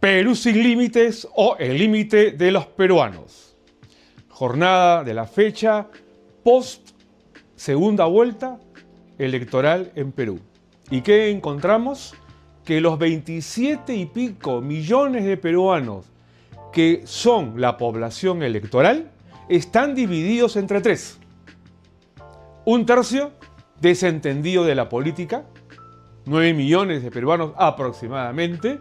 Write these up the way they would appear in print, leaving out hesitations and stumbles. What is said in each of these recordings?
Perú sin límites o el límite de los peruanos. Jornada de la fecha post segunda vuelta electoral en Perú. ¿Y qué encontramos? Que los 27 y pico millones de peruanos que son la población electoral están divididos entre tres. Un tercio desentendido de la política, 9 millones de peruanos aproximadamente,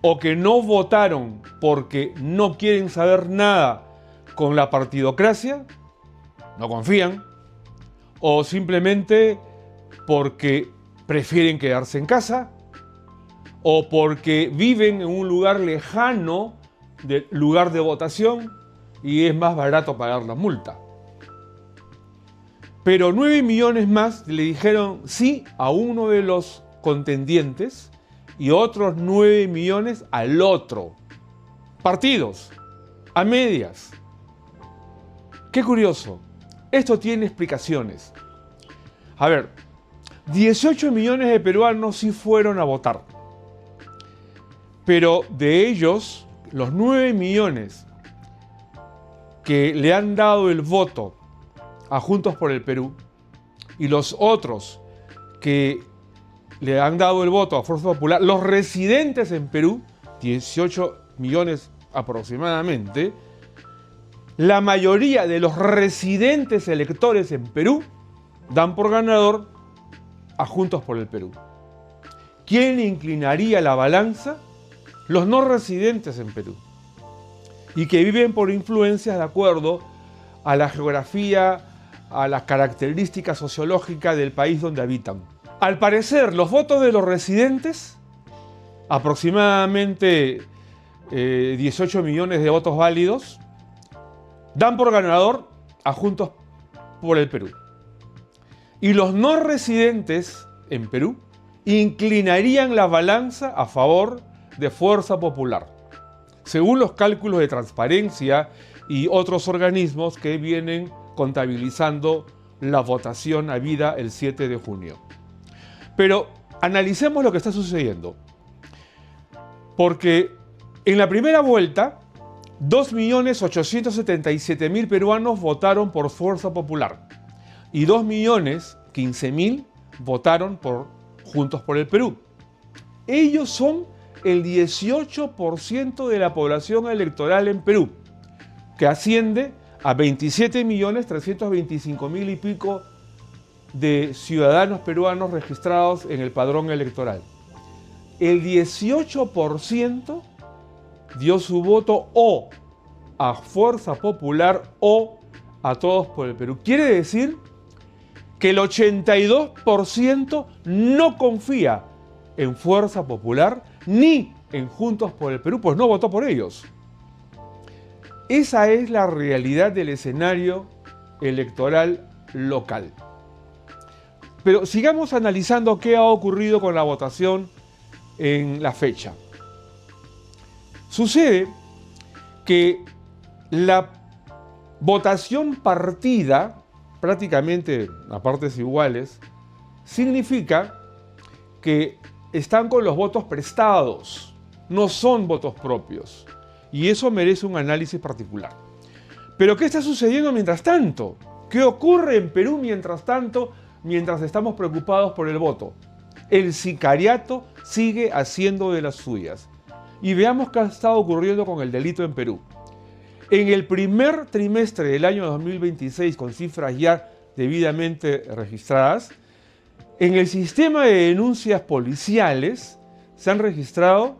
o que no votaron porque no quieren saber nada con la partidocracia, no confían, o simplemente porque prefieren quedarse en casa, o porque viven en un lugar lejano del lugar de votación y es más barato pagar la multa. Pero 9 millones más le dijeron sí a uno de los contendientes y otros 9 millones al otro. Partidos, a medias. Qué curioso. Esto tiene explicaciones. A ver, 18 millones de peruanos sí fueron a votar. Pero de ellos, los 9 millones que le han dado el voto a Juntos por el Perú y los otros que le han dado el voto a Fuerza Popular, los residentes en Perú, 18 millones aproximadamente, la mayoría de los residentes electores en Perú dan por ganador a Juntos por el Perú. ¿Quién inclinaría la balanza? Los no residentes en Perú y que viven por influencias de acuerdo a la geografía, a las características sociológicas del país donde habitan. Al parecer, los votos de los residentes, aproximadamente 18 millones de votos válidos, dan por ganador a Juntos por el Perú. Y los no residentes en Perú inclinarían la balanza a favor de Fuerza Popular, según los cálculos de Transparencia y otros organismos que vienen contabilizando la votación habida el 7 de junio. Pero analicemos lo que está sucediendo. Porque en la primera vuelta, 2.877.000 peruanos votaron por Fuerza Popular y 2.015.000 votaron por Juntos por el Perú. Ellos son el 18% de la población electoral en Perú, que asciende a 27.325.000 y pico de ciudadanos peruanos registrados en el padrón electoral. El 18% dio su voto o a Fuerza Popular o a Todos por el Perú. Quiere decir que el 82% no confía en Fuerza Popular ni en Juntos por el Perú, pues no votó por ellos. Esa es la realidad del escenario electoral local. Pero sigamos analizando qué ha ocurrido con la votación en la fecha. Sucede que la votación partida, prácticamente a partes iguales, significa que están con los votos prestados, no son votos propios. Y eso merece un análisis particular. Pero ¿qué está sucediendo mientras tanto? ¿Qué ocurre en Perú mientras tanto, mientras estamos preocupados por el voto? El sicariato sigue haciendo de las suyas. Y veamos qué ha estado ocurriendo con el delito en Perú. En el primer trimestre del año 2026, con cifras ya debidamente registradas, en el sistema de denuncias policiales se han registrado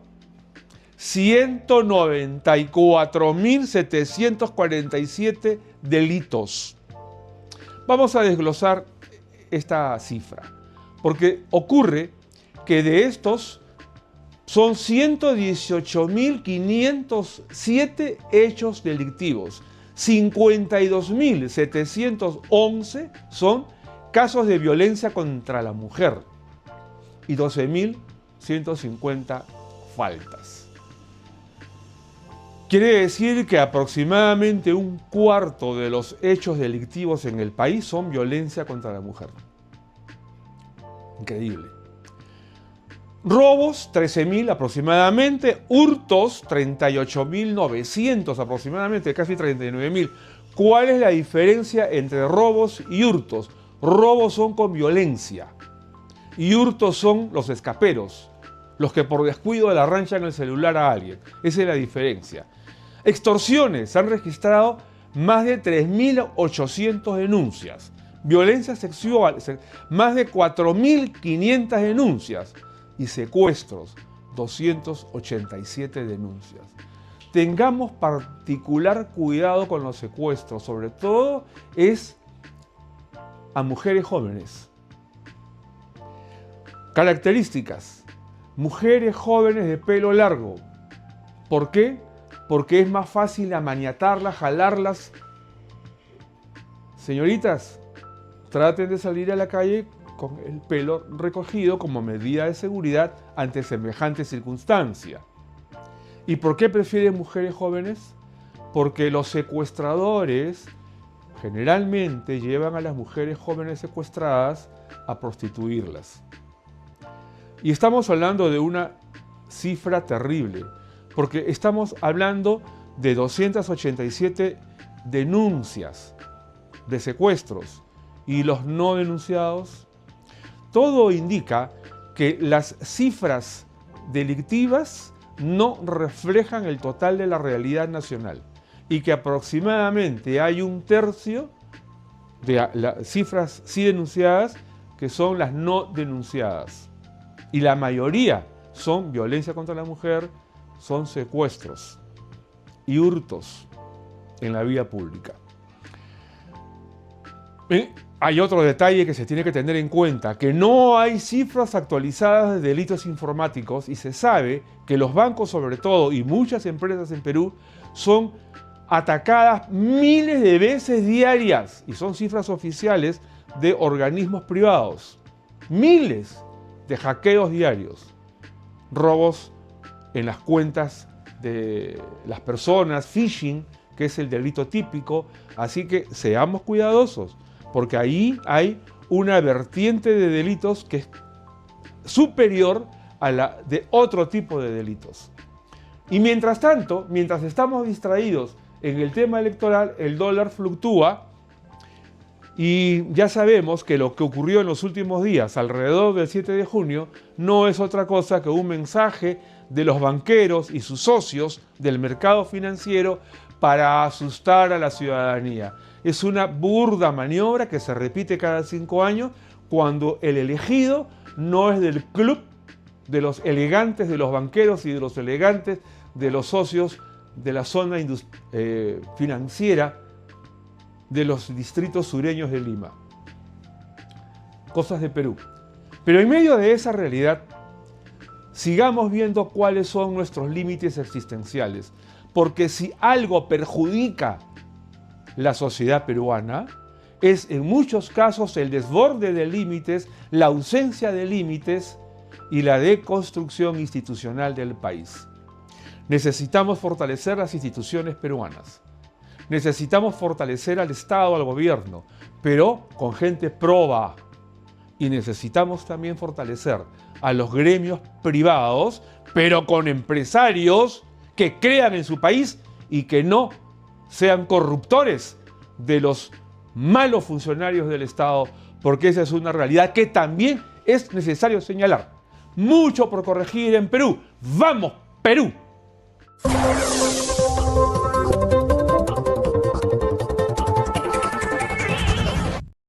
194.747 delitos. Vamos a desglosar esta cifra, porque ocurre que de estos son 118.507 hechos delictivos, 52.711 son casos de violencia contra la mujer y 12.150 faltas. Quiere decir que aproximadamente un cuarto de los hechos delictivos en el país son violencia contra la mujer. Increíble. Robos, 13.000 aproximadamente. Hurtos, 38.900 aproximadamente, casi 39.000. ¿Cuál es la diferencia entre robos y hurtos? Robos son con violencia y hurtos son los escaperos, los que por descuido le arranchan el celular a alguien. Esa es la diferencia. Extorsiones, se han registrado más de 3.800 denuncias. Violencia sexual, más de 4.500 denuncias. Y secuestros, 287 denuncias. Tengamos particular cuidado con los secuestros, sobre todo es a mujeres jóvenes. Características: mujeres jóvenes de pelo largo. ¿Por qué? Porque es más fácil amaniatarlas, jalarlas. Señoritas, traten de salir a la calle con el pelo recogido como medida de seguridad ante semejante circunstancia. ¿Y por qué prefieren mujeres jóvenes? Porque los secuestradores generalmente llevan a las mujeres jóvenes secuestradas a prostituirlas. Y estamos hablando de una cifra terrible, porque estamos hablando de 287 denuncias de secuestros y los no denunciados. Todo indica que las cifras delictivas no reflejan el total de la realidad nacional y que aproximadamente hay un tercio de las cifras sí denunciadas que son las no denunciadas. Y la mayoría son violencia contra la mujer, son secuestros y hurtos en la vía pública. Hay otro detalle que se tiene que tener en cuenta, que no hay cifras actualizadas de delitos informáticos y se sabe que los bancos sobre todo y muchas empresas en Perú son atacadas miles de veces diarias y son cifras oficiales de organismos privados. Miles de hackeos diarios, robos en las cuentas de las personas, phishing, que es el delito típico, así que seamos cuidadosos, porque ahí hay una vertiente de delitos que es superior a la de otro tipo de delitos. Y mientras tanto, mientras estamos distraídos en el tema electoral, el dólar fluctúa y ya sabemos que lo que ocurrió en los últimos días, alrededor del 7 de junio, no es otra cosa que un mensaje de los banqueros y sus socios del mercado financiero para asustar a la ciudadanía. Es una burda maniobra que se repite cada 5 años cuando el elegido no es del club de los elegantes de los banqueros y de los elegantes de los socios de la zona financiera de los distritos sureños de Lima. Cosas de Perú. Pero en medio de esa realidad, sigamos viendo cuáles son nuestros límites existenciales, porque si algo perjudica la sociedad peruana, es en muchos casos el desborde de límites, la ausencia de límites y la deconstrucción institucional del país. Necesitamos fortalecer las instituciones peruanas. Necesitamos fortalecer al Estado, al gobierno, pero con gente proba. Y necesitamos también fortalecer a los gremios privados, pero con empresarios que crean en su país y que no sean corruptores de los malos funcionarios del Estado, porque esa es una realidad que también es necesario señalar. Mucho por corregir en Perú. ¡Vamos, Perú!